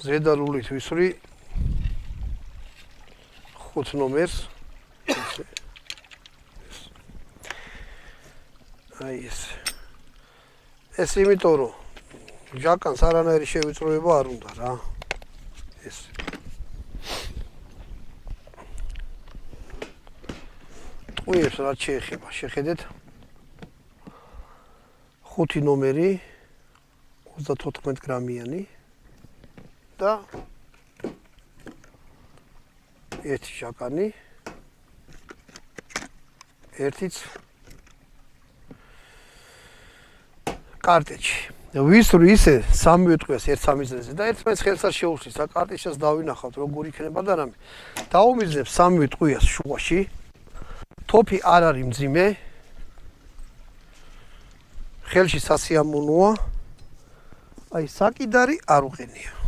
ზედა ლულით ვისვრი 5 ნომერს. აი ეს. ეს იმიტომ რომ ჟაკანს არანაირი შევიწროება არ უნდა რა. ეს. ტყუილებს რაც შეეხება, შეხედეთ. 5 ნომერი 34 გრამიანი და ერთი ჟაკანი ერთიც კარტეჩი. ვისვრი ისე სამივე ტყვიას ერთ სამიზნეზე და ერთმანეთს ხელს არ შეუშლის. რა კარტეჩას დავინახავთ როგორ იქნება და რამე. დაუმიზნებ სამივე ტყვიას შუაში. თოფი არ არის მძიმე. ხელში სასიამოვნოა. აი საკიდარი არ უყენია.